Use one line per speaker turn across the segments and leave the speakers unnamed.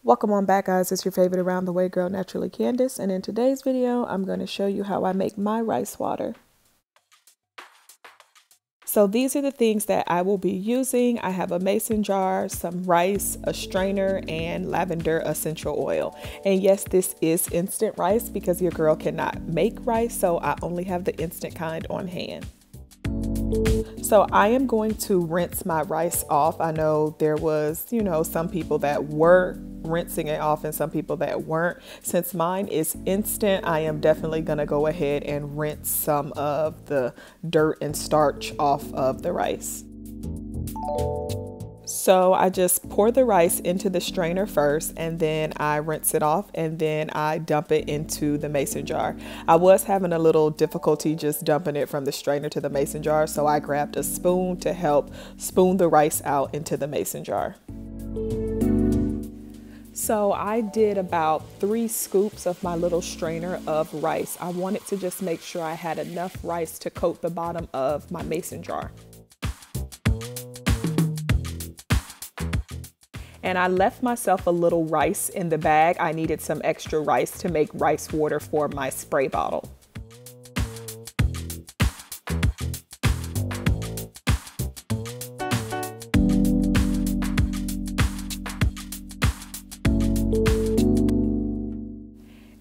Welcome on back, guys. It's your favorite around the way girl, Naturally Candace, and in today's video I'm going to show you how I make my rice water. So these are the things that I will be using. I have a mason jar, some rice, a strainer, and lavender essential oil. And yes, this is instant rice because your girl cannot make rice, so I only have the instant kind on hand. So I am going to rinse my rice off. I know there was, some people that were rinsing it off and some people that weren't. Since mine is instant, I am definitely going to go ahead and rinse some of the dirt and starch off of the rice. So I just pour the rice into the strainer first, and then I rinse it off, and then I dump it into the mason jar. I was having a little difficulty just dumping it from the strainer to the mason jar, so I grabbed a spoon to help spoon the rice out into the mason jar. So I did about 3 scoops of my little strainer of rice. I wanted to just make sure I had enough rice to coat the bottom of my mason jar. And I left myself a little rice in the bag. I needed some extra rice to make rice water for my spray bottle.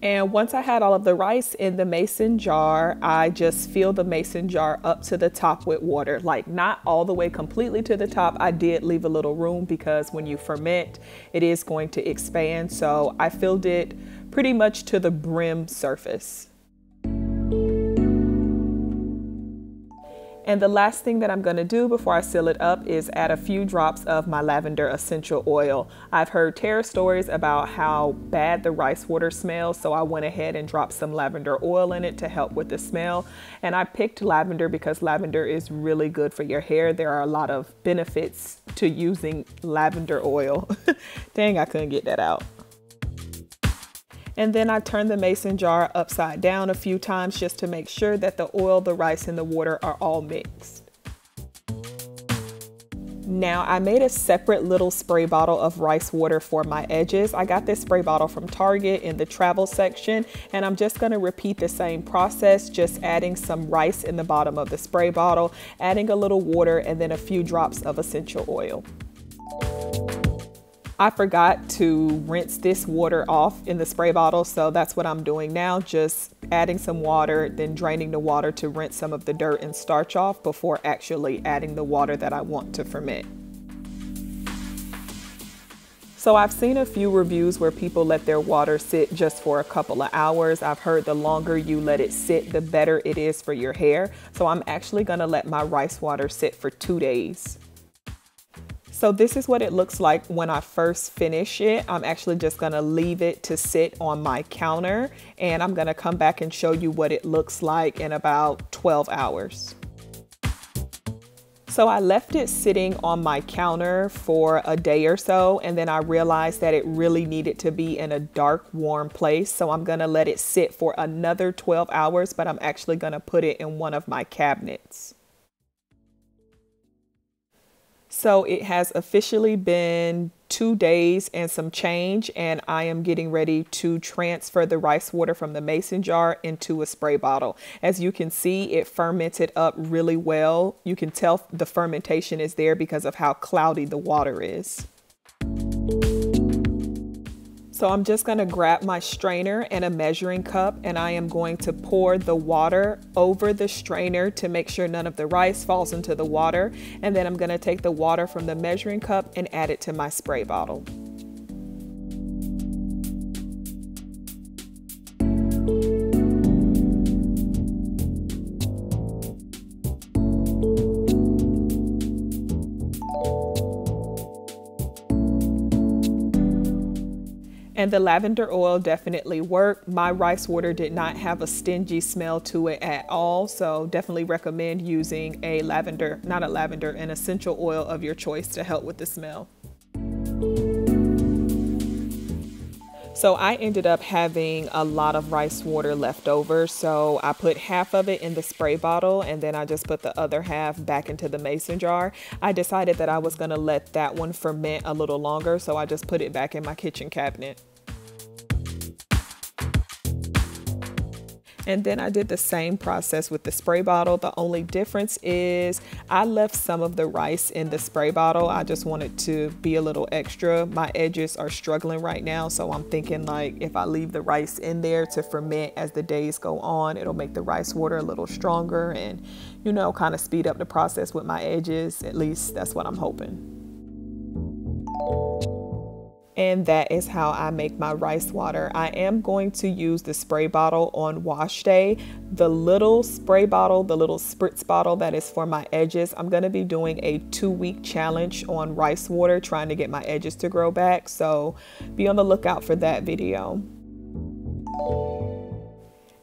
And once I had all of the rice in the mason jar, I just filled the mason jar up to the top with water, like not all the way completely to the top. I did leave a little room because when you ferment, it is going to expand. So I filled it pretty much to the brim surface. And the last thing that I'm going to do before I seal it up is add a few drops of my lavender essential oil. I've heard terror stories about how bad the rice water smells, so I went ahead and dropped some lavender oil in it to help with the smell. And I picked lavender because lavender is really good for your hair. There are a lot of benefits to using lavender oil. Dang, I couldn't get that out. And then I turned the mason jar upside down a few times just to make sure that the oil, the rice, and the water are all mixed. Now I made a separate little spray bottle of rice water for my edges. I got this spray bottle from Target in the travel section, and I'm just going to repeat the same process, just adding some rice in the bottom of the spray bottle, adding a little water, and then a few drops of essential oil. I forgot to rinse this water off in the spray bottle, so that's what I'm doing now, just adding some water, then draining the water to rinse some of the dirt and starch off before actually adding the water that I want to ferment. So I've seen a few reviews where people let their water sit just for a couple of hours. I've heard the longer you let it sit, the better it is for your hair. So I'm actually gonna let my rice water sit for 2 days. So this is what it looks like when I first finish it. I'm actually just gonna leave it to sit on my counter, and I'm gonna come back and show you what it looks like in about 12 hours. So I left it sitting on my counter for a day or so, and then I realized that it really needed to be in a dark, warm place. So I'm gonna let it sit for another 12 hours, but I'm actually gonna put it in one of my cabinets. So it has officially been 2 days and some change, and I am getting ready to transfer the rice water from the mason jar into a spray bottle. As you can see, it fermented up really well. You can tell the fermentation is there because of how cloudy the water is. So I'm just going to grab my strainer and a measuring cup, and I am going to pour the water over the strainer to make sure none of the rice falls into the water. And then I'm going to take the water from the measuring cup and add it to my spray bottle. And the lavender oil definitely worked. My rice water did not have a stingy smell to it at all. So definitely recommend using an essential oil of your choice to help with the smell. So I ended up having a lot of rice water left over. So I put half of it in the spray bottle and then I just put the other half back into the mason jar. I decided that I was going to let that one ferment a little longer. So I just put it back in my kitchen cabinet. And then I did the same process with the spray bottle. The only difference is I left some of the rice in the spray bottle. I just wanted to be a little extra. My edges are struggling right now, so I'm thinking like if I leave the rice in there to ferment as the days go on, it'll make the rice water a little stronger and, you know, kind of speed up the process with my edges. At least that's what I'm hoping. And that is how I make my rice water. I am going to use the spray bottle on wash day. The little spray bottle, the little spritz bottle that is for my edges, I'm going to be doing a 2-week challenge on rice water, trying to get my edges to grow back. So be on the lookout for that video.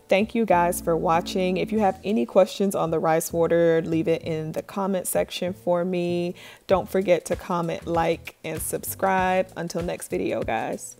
Thank you guys for watching. If you have any questions on the rice water, leave it in the comment section for me. Don't forget to comment, like, and subscribe. Until next video, guys.